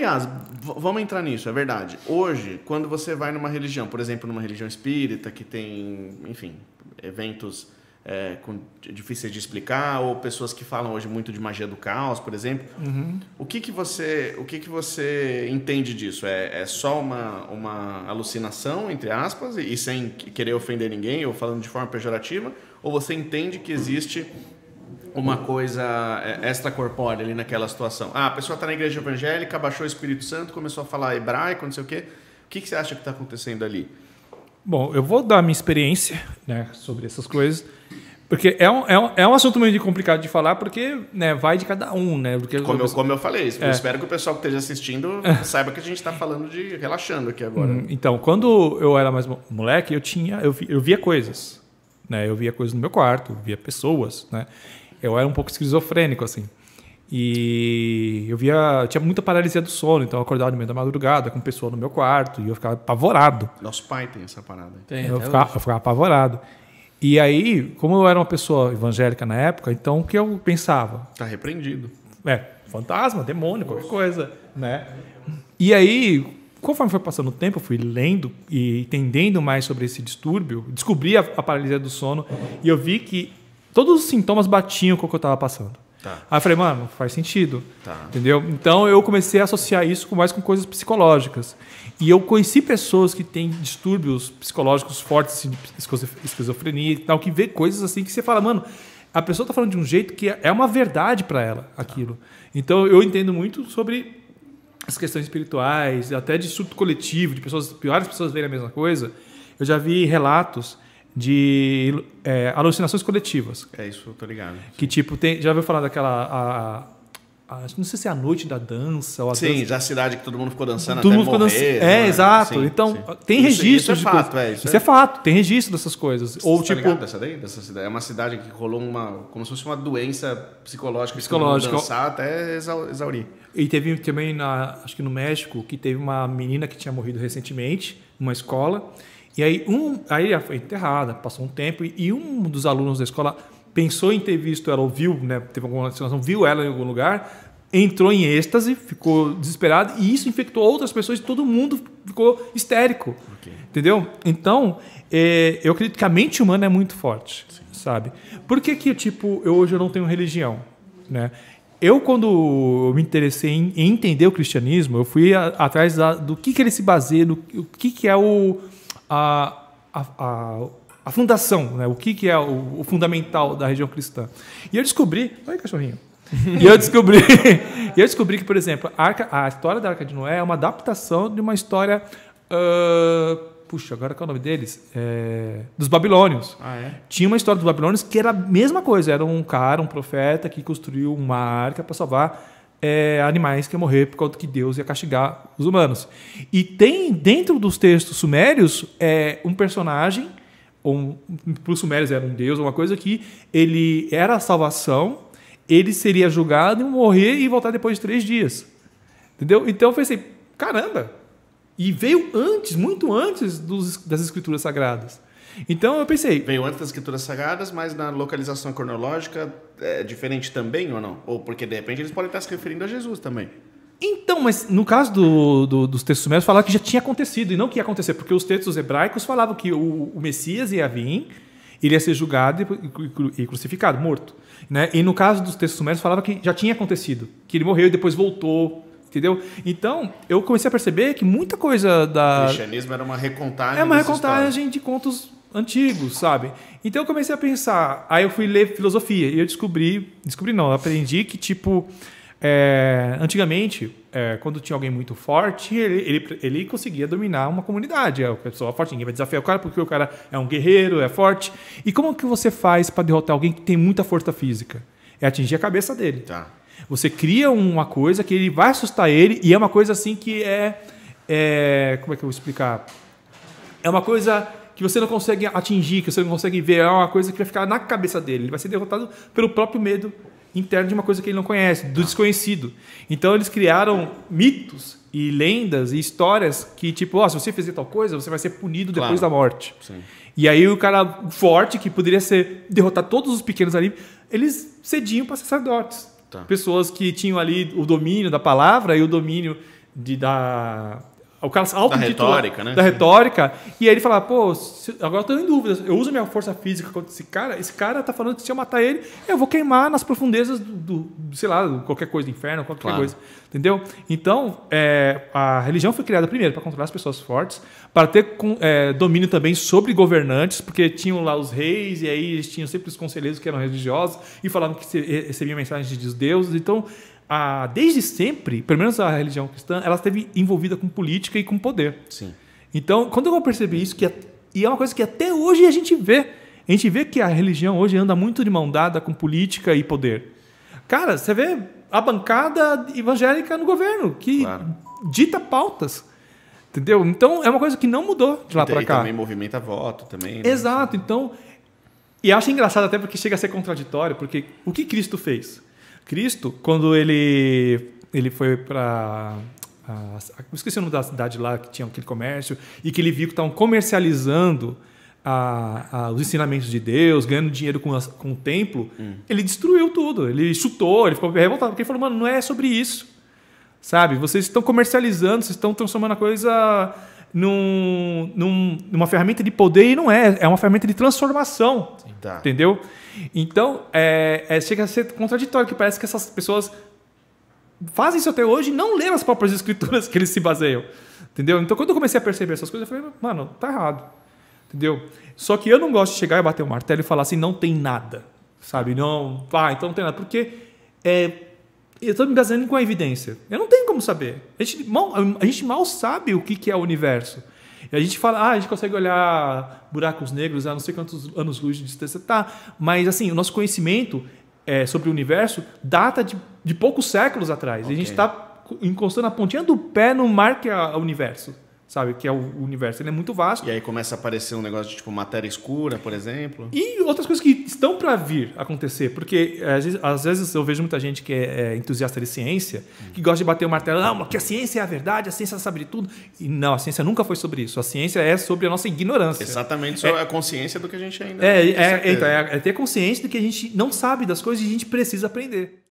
aliás, vamos entrar nisso, é verdade. Hoje, quando você vai numa religião, por exemplo, numa religião espírita, que tem, enfim, eventos difíceis de explicar, ou pessoas que falam hoje muito de magia do caos, por exemplo, o que você entende disso? É só uma alucinação, entre aspas, e sem querer ofender ninguém, ou falando de forma pejorativa, ou você entende que existe uma coisa extracorpórea ali naquela situação? A pessoa está na igreja evangélica, baixou o Espírito Santo, começou a falar hebraico, não sei o quê. O que você acha que está acontecendo ali? Bom, eu vou dar a minha experiência, né, sobre essas coisas, porque é um assunto meio complicado de falar, porque, né, vai de cada um, né? Porque como eu falei, eu espero que o pessoal que esteja assistindo saiba que a gente está falando de relaxando aqui agora. Então, quando eu era mais moleque, eu via coisas, né? Eu via coisas no meu quarto, via pessoas, né? Eu era um pouco esquizofrênico, assim. E tinha muita paralisia do sono, então eu acordava no meio da madrugada com pessoa no meu quarto e eu ficava apavorado. Nosso pai tem essa parada. Eu ficava apavorado. E aí, como eu era uma pessoa evangélica na época, então o que eu pensava? Tá repreendido. Fantasma, demônio, qualquer coisa, né? E aí, conforme foi passando o tempo, eu fui lendo e entendendo mais sobre esse distúrbio, descobri a paralisia do sono e eu vi que todos os sintomas batiam com o que eu estava passando. Tá. Aí eu falei, mano, faz sentido. Tá. Entendeu? Então eu comecei a associar isso mais com coisas psicológicas. E eu conheci pessoas que têm distúrbios psicológicos fortes, assim, esquizofrenia e tal, que vê coisas assim que você fala, mano, a pessoa está falando de um jeito que é uma verdade para ela, aquilo. Então eu entendo muito sobre as questões espirituais, até de surto coletivo, de várias pessoas verem a mesma coisa. Eu já vi relatos de alucinações coletivas. É isso, eu tô ligado. Que tipo, já ouviu falar daquela... não sei se é a noite da dança. Ou a sim, dança. Já a cidade que todo mundo ficou dançando todo até mundo ficou morrer. dançando. Exato. Sim, então, sim. tem registro. Isso é fato, Isso é fato. Tem registro dessas coisas. Você ou tá tipo ligado dessa cidade? É uma cidade que rolou como se fosse uma doença psicológica. Dançar até exaurir. E teve também, acho que no México, que teve uma menina que tinha morrido recentemente numa escola. E aí ela foi enterrada, passou um tempo, e um dos alunos da escola pensou em ter visto ela, ouviu, né, teve alguma situação, viu ela em algum lugar, entrou em êxtase, ficou desesperado, e isso infectou outras pessoas, e todo mundo ficou histérico. Okay. Entendeu? Então, eu acredito que a mente humana é muito forte, sabe? Por que hoje eu não tenho religião, né? Quando eu me interessei em entender o cristianismo, eu fui atrás do que ele se baseia, o que é a fundação, né? O que é o fundamental da religião cristã. E eu descobri... Oi, cachorrinho. E eu descobri que, por exemplo, a história da Arca de Noé é uma adaptação de uma história... agora qual é o nome deles? Dos babilônios. Tinha uma história dos babilônios que era a mesma coisa. Era um profeta, que construiu uma arca para salvar animais que iam morrer por causa que Deus ia castigar os humanos. E tem, dentro dos textos sumérios, um personagem, para os sumérios era um deus, uma coisa que ele era a salvação, ele seria julgado, morrer e voltar depois de 3 dias. Entendeu? Então eu pensei, caramba! E veio antes, muito antes das escrituras sagradas. Então eu pensei... Veio antes das escrituras sagradas, mas na localização cronológica é diferente também ou não? Ou porque de repente eles podem estar se referindo a Jesus também? Então, mas no caso dos textos sumérios falavam que já tinha acontecido e não que ia acontecer, porque os textos hebraicos falavam que o Messias ia vir, ele ia ser julgado e crucificado, morto. Né? E no caso dos textos sumérios falava que já tinha acontecido, que ele morreu e depois voltou. Entendeu? Então, eu comecei a perceber que muita coisa O cristianismo era uma recontagem. É uma recontagem de contos antigos, sabe? Então eu comecei a pensar. Aí eu fui ler filosofia e eu eu aprendi que, antigamente, quando tinha alguém muito forte, ele conseguia dominar uma comunidade. A pessoa forte, ninguém vai desafiar o cara porque o cara é um guerreiro, é forte. E como que você faz para derrotar alguém que tem muita força física? É atingir a cabeça dele. Tá. Você cria uma coisa que ele vai assustar ele e é uma coisa assim que como é que eu vou explicar? É uma coisa que você não consegue atingir, que você não consegue ver, é uma coisa que vai ficar na cabeça dele. Ele vai ser derrotado pelo próprio medo interno de uma coisa que ele não conhece, do desconhecido. Então eles criaram mitos e lendas e histórias que, se você fizer tal coisa, você vai ser punido depois da morte. Sim. E aí o cara forte, que poderia derrotar todos os pequenos ali, eles cediam para sacerdotes. Tá. Pessoas que tinham ali o domínio da palavra e o domínio o cara da retórica, né? Da retórica, e aí ele fala, pô, agora eu tô em dúvida, eu uso minha força física contra esse cara tá falando que se eu matar ele, eu vou queimar nas profundezas sei lá, qualquer coisa do inferno, qualquer coisa, entendeu? Então, a religião foi criada primeiro para controlar as pessoas fortes, para ter domínio também sobre governantes, porque tinham lá os reis, e aí eles tinham sempre os conselheiros que eram religiosos, e falavam que recebiam mensagens de deuses, então... desde sempre, pelo menos a religião cristã, ela esteve envolvida com política e com poder. Sim. Então, quando eu percebi isso, e é uma coisa que até hoje a gente vê que a religião hoje anda muito de mão dada com política e poder. Cara, você vê a bancada evangélica no governo, que dita pautas. Entendeu? Então, é uma coisa que não mudou de lá para cá. E também movimenta voto também. Né? Exato. Então, e acho engraçado até porque chega a ser contraditório, porque o que Cristo fez? Cristo, quando ele foi para... esqueci o nome da cidade lá, que tinha aquele comércio, e que ele viu que estavam comercializando os ensinamentos de Deus, ganhando dinheiro com o templo, ele destruiu tudo. Ele chutou, ele ficou revoltado, porque ele falou, mano, não é sobre isso. Sabe? Vocês estão comercializando, vocês estão transformando a coisa numa ferramenta de poder, e não é. É uma ferramenta de transformação. Tá. Entendeu? Então, chega a ser contraditório, que parece que essas pessoas fazem isso até hoje e não leram as próprias escrituras que eles se baseiam. Entendeu? Então, quando eu comecei a perceber essas coisas, eu falei, mano, tá errado. Entendeu? Só que eu não gosto de chegar e bater o martelo e falar assim, não tem nada. Sabe? Não, então não tem nada. Porque eu estou me baseando com a evidência. Eu não tenho como saber. A gente mal sabe o que é o universo. E a gente fala, a gente consegue olhar buracos negros a não sei quantos anos-luz de distância. Tá, mas assim, o nosso conhecimento sobre o universo data de poucos séculos atrás. Okay. E a gente está encostando a pontinha do pé no mar que é o universo. Sabe? Que é o universo. Ele é muito vasto. E aí começa a aparecer um negócio de tipo matéria escura, por exemplo. E outras coisas que estão para vir acontecer. Porque às vezes eu vejo muita gente que é entusiasta de ciência, que gosta de bater o martelo. Não, que a ciência é a verdade, a ciência sabe de tudo. E não, a ciência nunca foi sobre isso. A ciência é sobre a nossa ignorância. Exatamente, sobre a consciência do que a gente ainda então, ter consciência de que a gente não sabe das coisas e a gente precisa aprender.